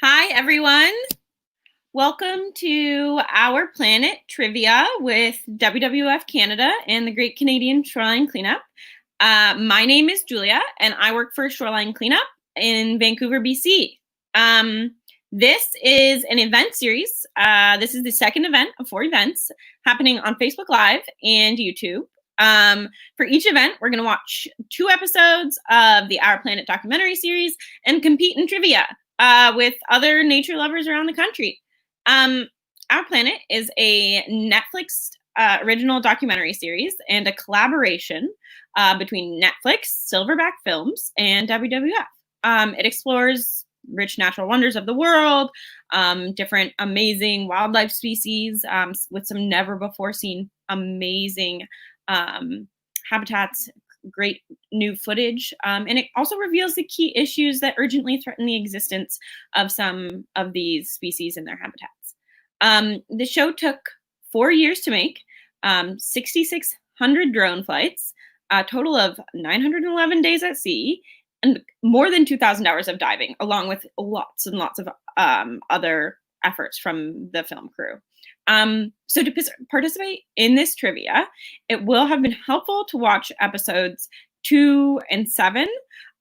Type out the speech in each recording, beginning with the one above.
Hi, everyone. Welcome to Our Planet Trivia with WWF Canada and the Great Canadian Shoreline Cleanup. My name is Julia, and I work for Shoreline Cleanup in Vancouver, BC. This is an event series. This is the second event of 4 events happening on Facebook Live and YouTube. For each event, we're going to watch 2 episodes of the Our Planet documentary series and compete in trivia with other nature lovers around the country. Our Planet is a Netflix original documentary series and a collaboration between Netflix, Silverback Films, and WWF. It explores rich natural wonders of the world, different amazing wildlife species with some never before seen amazing habitats, great new footage, and it also reveals the key issues that urgently threaten the existence of some of these species and their habitats. The show took 4 years to make, 6,600 drone flights, a total of 911 days at sea, and more than 2,000 hours of diving, along with lots and lots of other efforts from the film crew. So to participate in this trivia, it will have been helpful to watch episodes 2 and 7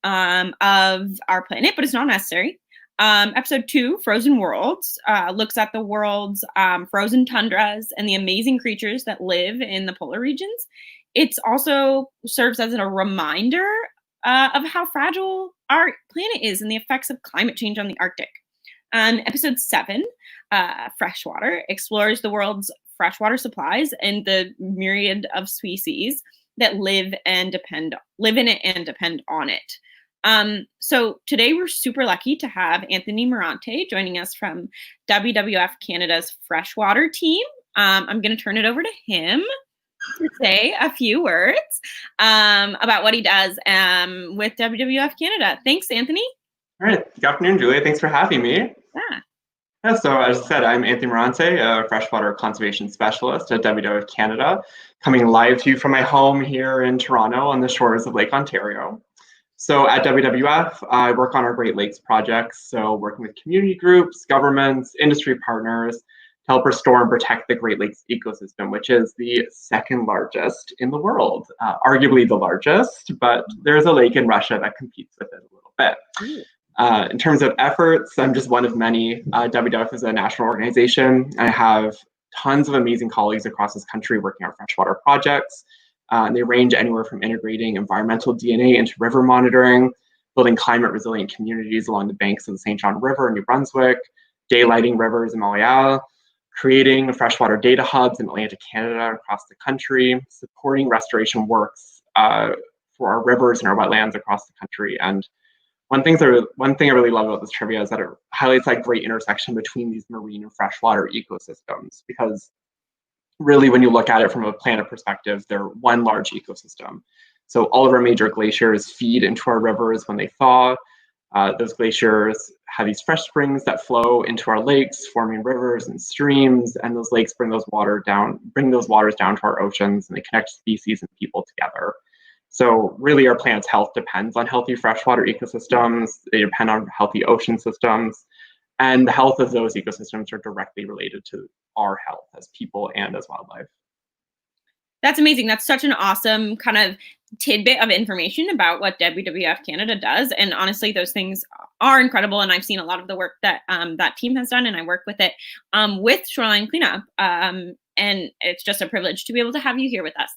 of Our Planet, but it's not necessary. Episode 2, Frozen Worlds, looks at the world's frozen tundras and the amazing creatures that live in the polar regions. It also serves as a reminder of how fragile our planet is and the effects of climate change on the Arctic. Episode 7, Freshwater, explores the world's freshwater supplies and the myriad of species that live in it and depend on it. So today we're super lucky to have Anthony Morante joining us from WWF Canada's freshwater team. I'm going to turn it over to him to say a few words about what he does with WWF Canada. Thanks, Anthony. All right. Good afternoon, Julia. Thanks for having me. Yeah, so as I said, I'm Anthony Morante, a freshwater conservation specialist at WWF Canada, coming live to you from my home here in Toronto on the shores of Lake Ontario. So at WWF, I work on our Great Lakes projects, so working with community groups, governments, industry partners to help restore and protect the Great Lakes ecosystem, which is the second largest in the world, arguably the largest, but there's a lake in Russia that competes with it a little bit. In terms of efforts, I'm just one of many. WWF is a national organization. I have tons of amazing colleagues across this country working on freshwater projects. They range anywhere from integrating environmental DNA into river monitoring, building climate resilient communities along the banks of the St. John River in New Brunswick, daylighting rivers in Montreal, creating freshwater data hubs in Atlantic Canada across the country, supporting restoration works for our rivers and our wetlands across the country. And one thing I really love about this trivia is that it highlights that great intersection between these marine and freshwater ecosystems, because really when you look at it from a planet perspective, they're one large ecosystem. So all of our major glaciers feed into our rivers when they thaw. Those glaciers have these fresh springs that flow into our lakes, forming rivers and streams, and those lakes bring those waters down to our oceans, and they connect species and people together. So really our planet's health depends on healthy freshwater ecosystems. They depend on healthy ocean systems. And the health of those ecosystems are directly related to our health as people and as wildlife. That's amazing. That's such an awesome kind of tidbit of information about what WWF Canada does. And honestly, those things are incredible. And I've seen a lot of the work that that team has done, and I work with it with Shoreline Cleanup. And it's just a privilege to be able to have you here with us.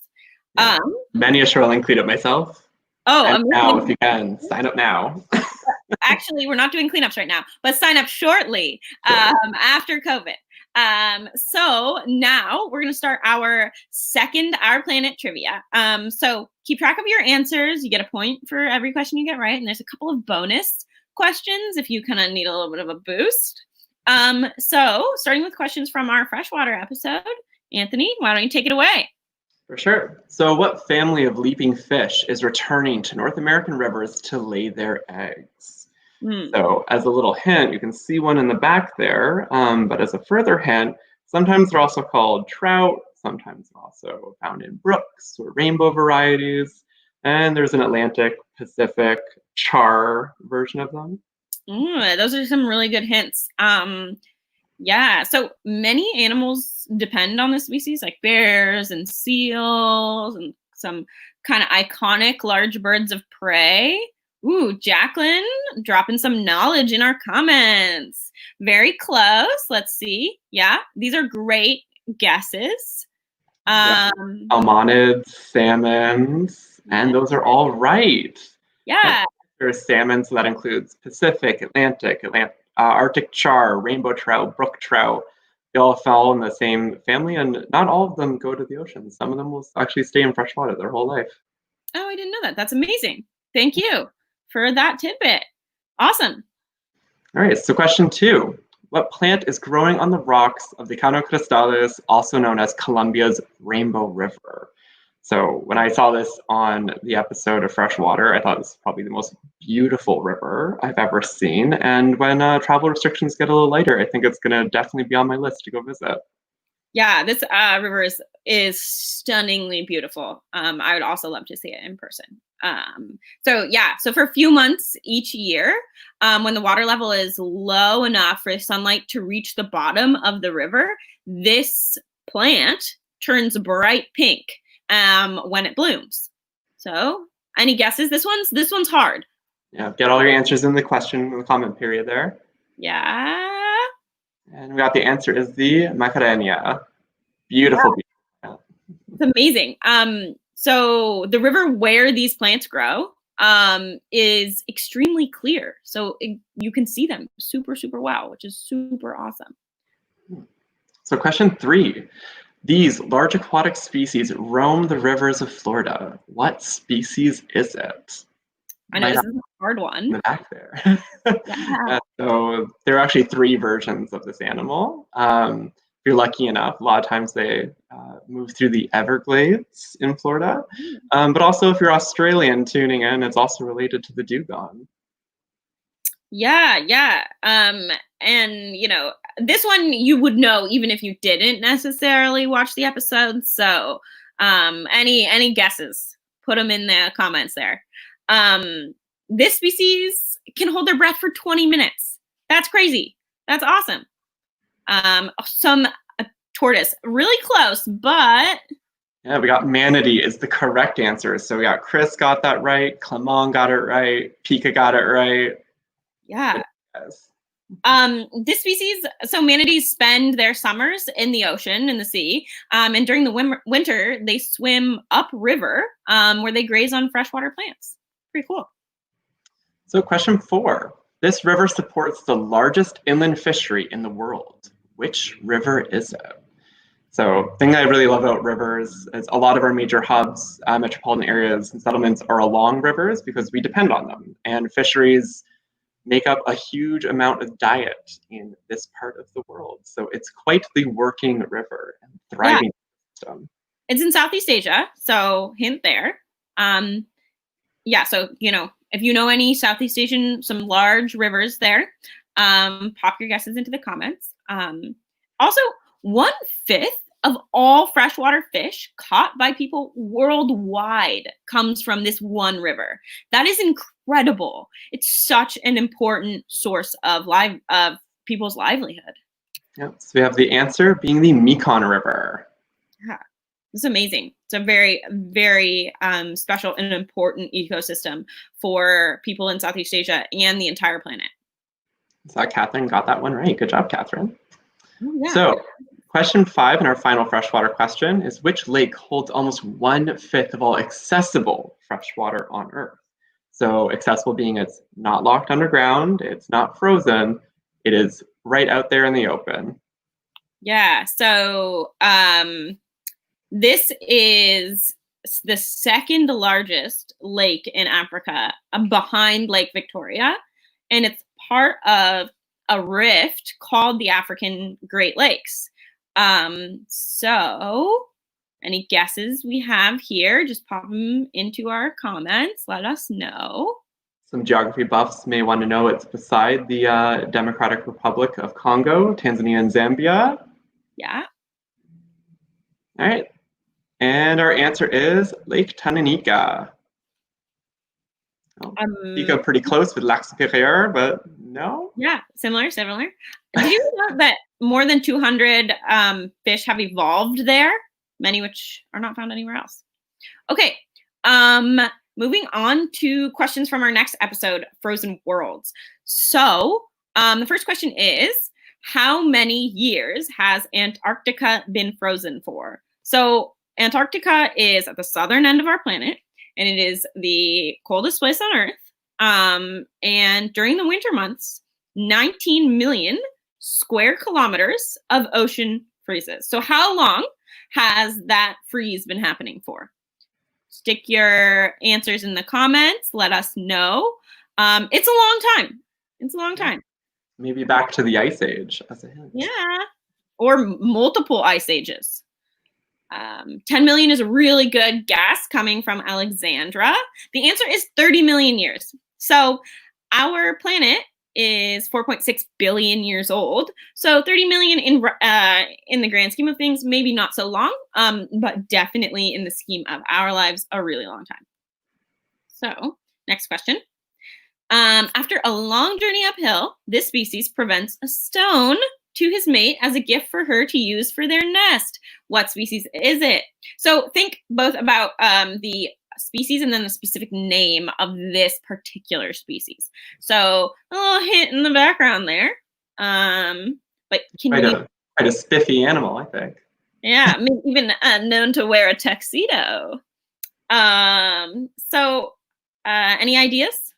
Many a Shoreline Cleanup myself. Oh, now if you can, sign up now. Actually, we're not doing cleanups right now, but sign up shortly after COVID. So now we're going to start our second Our Planet trivia. So keep track of your answers. You get a point for every question you get right. And there's a couple of bonus questions if you kind of need a little bit of a boost. So starting with questions from our freshwater episode, Anthony, why don't you take it away? For sure. So what family of leaping fish is returning to North American rivers to lay their eggs? So as a little hint, you can see one in the back there, but as a further hint, sometimes they're also called trout, sometimes they're also found in brooks or rainbow varieties, and there's an Atlantic, Pacific, char version of them. Those are some really good hints. Yeah, so many animals depend on the species, like bears and seals and some kind of iconic large birds of prey. Ooh, Jacqueline dropping some knowledge in our comments. Very close. Let's see. Yeah, these are great guesses. Salmonids, salmons, and those are all right. Yeah. There's salmon, so that includes Pacific, Atlantic, Arctic char, rainbow trout, brook trout. They all fall in the same family, and not all of them go to the ocean. Some of them will actually stay in freshwater their whole life. Oh, I didn't know that. That's amazing. Thank you for that tidbit. Awesome. All right, so question 2. What plant is growing on the rocks of the CAñO CRISTALES, also known as Colombia's Rainbow River? So when I saw this on the episode of Freshwater, I thought this was probably the most beautiful river I've ever seen. And when travel restrictions get a little lighter, I think it's going to definitely be on my list to go visit. Yeah, this river is stunningly beautiful. I would also love to see it in person. So for a few months each year, when the water level is low enough for sunlight to reach the bottom of the river, this plant turns bright pink when it blooms. So, any guesses? This one's hard. Yeah, get all your answers in the comment period there. Yeah. And we got the answer is the Macarena. Beautiful. Yeah. It's amazing. So the river where these plants grow is extremely clear. So you can see them super, super well, which is super awesome. So question 3. These large aquatic species roam the rivers of Florida. What species is it? I know this is a hard one. In the back there. Yeah. So there are actually 3 versions of this animal. If you're lucky enough, a lot of times they move through the Everglades in Florida. But also if you're Australian tuning in, it's also related to the dugong. Yeah. And this one you would know even if you didn't necessarily watch the episode. So any guesses, put them in the comments there. This species can hold their breath for 20 minutes. That's crazy. That's awesome. Some tortoise, really close, but yeah, we got manatee is the correct answer. So we got Chris got that right, Clement got it right, Pika got it right. Yeah. This species, so manatees spend their summers in the ocean, in the sea, and during the winter, they swim upriver where they graze on freshwater plants. Pretty cool. So question 4. This river supports the largest inland fishery in the world. Which river is it? So the thing I really love about rivers is a lot of our major hubs, metropolitan areas, and settlements are along rivers because we depend on them. And fisheries make up a huge amount of diet in this part of the world. So it's quite the working river and thriving system. It's in Southeast Asia, so hint there. So if you know any Southeast Asian, some large rivers there, pop your guesses into the comments. Also, 1/5 of all freshwater fish caught by people worldwide comes from this one river. That is incredible. It's such an important source of people's livelihood. Yeah, so we have the answer being the Mekong River. Yeah, it's amazing. It's a very, very special and important ecosystem for people in Southeast Asia and the entire planet. So Catherine got that one right. Good job, Catherine. Oh, yeah. So question 5 and our final freshwater question is which lake holds almost 1/5 of all accessible freshwater on Earth? So accessible being it's not locked underground, it's not frozen, it is right out there in the open. Yeah, so this is the second largest lake in Africa behind Lake Victoria, and it's part of a rift called the African Great Lakes. So any guesses we have here, just pop them into our comments. Let us know. Some geography buffs may want to know it's beside the Democratic Republic of Congo, Tanzania, and Zambia. Yeah. All right. And our answer is Lake Tanganyika. You go pretty close with Lac Supérieur, but no? Yeah, similar. Did you know that more than 200 fish have evolved there? Many which are not found anywhere else. Okay, moving on to questions from our next episode, Frozen Worlds. So the first question is, how many years has Antarctica been frozen for? So Antarctica is at the southern end of our planet, and it is the coldest place on Earth. And during the winter months, 19 million square kilometers of ocean freezes. So how long has that freeze been happening for? Stick your answers in the comments. Let us know. It's a long time. It's a long time. Maybe back to the Ice Age as a hint. Yeah. Or multiple ice ages. 10 million is a really good guess coming from Alexandra. The answer is 30 million years. So our planet is 4.6 billion years old. So 30 million in the grand scheme of things, maybe not so long, but definitely in the scheme of our lives, a really long time. So next question. After a long journey uphill, this species prevents a stone to his mate as a gift for her to use for their nest. What species is it? So think both about the species and then the specific name of this particular species. So a little hint in the background there. But can quite a spiffy animal, I think. Yeah, maybe even known to wear a tuxedo. So any ideas?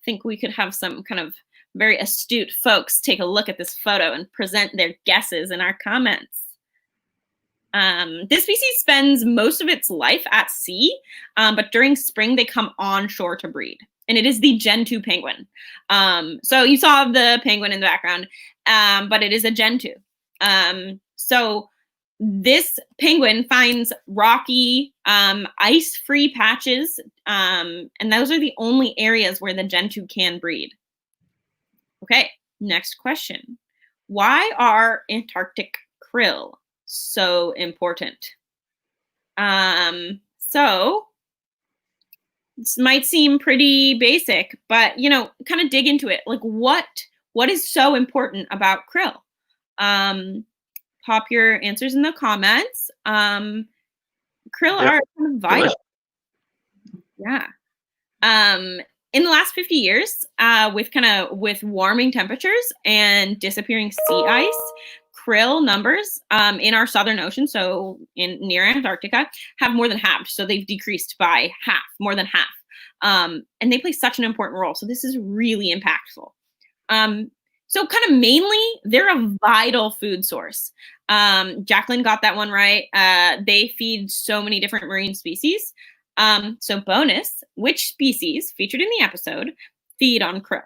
I think we could have some kind of very astute folks take a look at this photo and present their guesses in our comments. This species spends most of its life at sea, but during spring they come on shore to breed. And it is the Gentoo penguin. So you saw the penguin in the background, but it is a Gentoo. So this penguin finds rocky, ice-free patches, and those are the only areas where the Gentoo can breed. Okay, next question. Why are Antarctic krill so important? So this might seem pretty basic, but kind of dig into it. Like what is so important about krill? Pop your answers in the comments. Krill are kind of vital. Yeah. In the last 50 years, with warming temperatures and disappearing sea ice, krill numbers in our southern ocean, so near Antarctica, have more than halved. So they've decreased by half, more than half. And they play such an important role. So this is really impactful. So kind of mainly, they're a vital food source. Jacqueline got that one right. They feed so many different marine species. So bonus, which species featured in the episode feed on krill?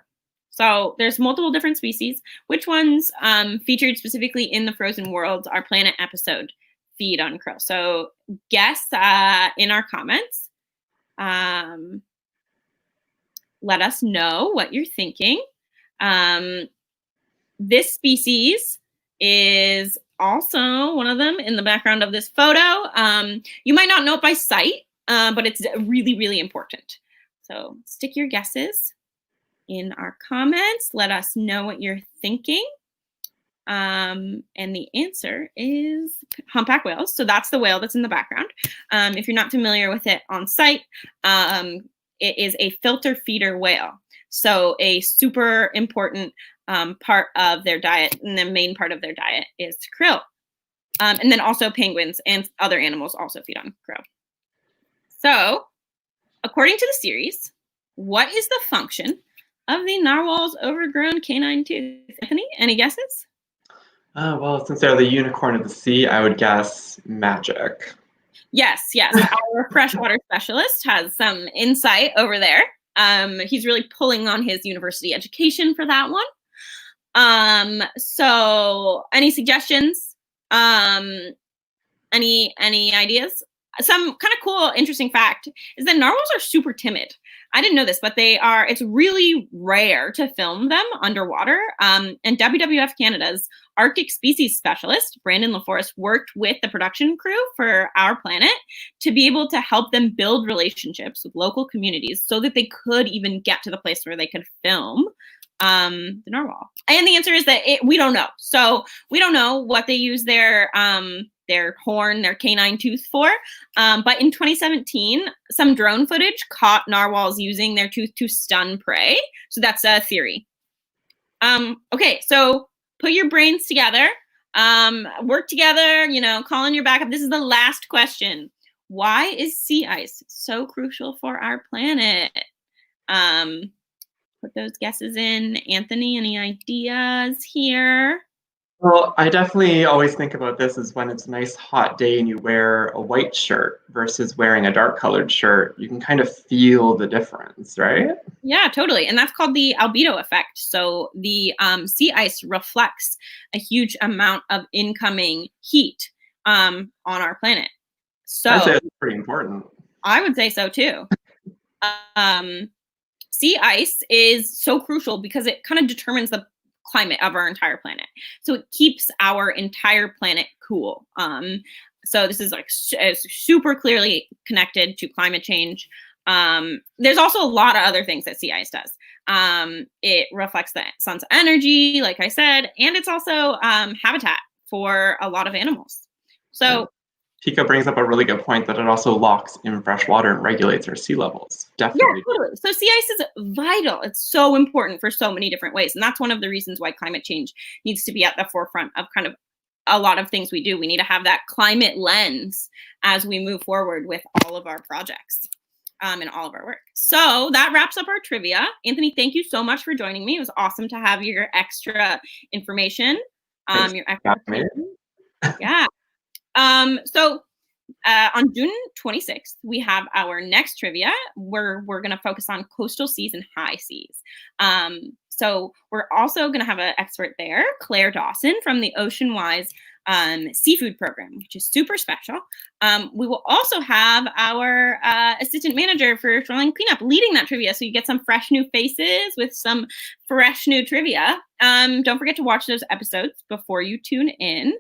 So there's multiple different species. Which ones featured specifically in the Frozen Worlds, our planet episode, feed on krill? So guess in our comments. Let us know what you're thinking. This species is also one of them in the background of this photo. You might not know it by sight, but it's really, really important. So stick your guesses in our comments. Let us know what you're thinking. And the answer is humpback whales. So that's the whale that's in the background. If you're not familiar with it on site, it is a filter feeder whale. So a super important part of their diet, and the main part of their diet is krill. And then also penguins and other animals also feed on krill. So according to the series, what is the function of the narwhal's overgrown canine tooth? Anthony, any guesses? Well, since they're the unicorn of the sea, I would guess magic. Yes. Our freshwater specialist has some insight over there. He's really pulling on his university education for that one. So any suggestions? Any ideas? Some kind of cool, interesting fact is that narwhals are super timid. I didn't know this, but it's really rare to film them underwater. And WWF-Canada's Arctic species specialist, Brandon LaForest, worked with the production crew for Our Planet to be able to help them build relationships with local communities so that they could even get to the place where they could film the narwhal. And the answer is that we don't know. So we don't know what they use their horn, their canine tooth for. But in 2017, some drone footage caught narwhals using their tooth to stun prey. So that's a theory. Okay, so put your brains together, work together, call in your backup. This is the last question. Why is sea ice so crucial for our planet? Put those guesses in. Anthony, any ideas here? Well, I definitely always think about this as when it's a nice hot day and you wear a white shirt versus wearing a dark colored shirt, you can kind of feel the difference, right? Yeah, totally. And that's called the albedo effect. So the sea ice reflects a huge amount of incoming heat on our planet. So I'd say that's pretty important. I would say so too. Sea ice is so crucial because it kind of determines the climate of our entire planet. So it keeps our entire planet cool. So this is like super clearly connected to climate change. There's also a lot of other things that sea ice does. It reflects the sun's energy, like I said, and it's also habitat for a lot of animals. So Pika brings up a really good point that it also locks in fresh water and regulates our sea levels. Definitely. Yeah, totally. So sea ice is vital. It's so important for so many different ways. And that's one of the reasons why climate change needs to be at the forefront of kind of a lot of things we do. We need to have that climate lens as we move forward with all of our projects and all of our work. So that wraps up our trivia. Anthony, thank you so much for joining me. It was awesome to have your extra information. Your extra yeah. So on June 26th, we have our next trivia where we're going to focus on coastal seas and high seas. So we're also going to have an expert there, Claire Dawson from the OceanWise seafood program, which is super special. We will also have our assistant manager for Shoreline Cleanup leading that trivia. So you get some fresh new faces with some fresh new trivia. Don't forget to watch those episodes before you tune in.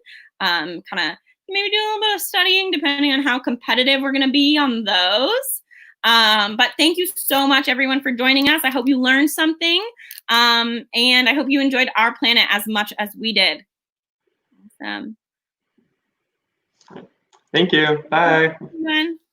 Maybe do a little bit of studying depending on how competitive we're going to be on those. But thank you so much, everyone, for joining us. I hope you learned something. And I hope you enjoyed Our Planet as much as we did. Thank you. Bye. Bye.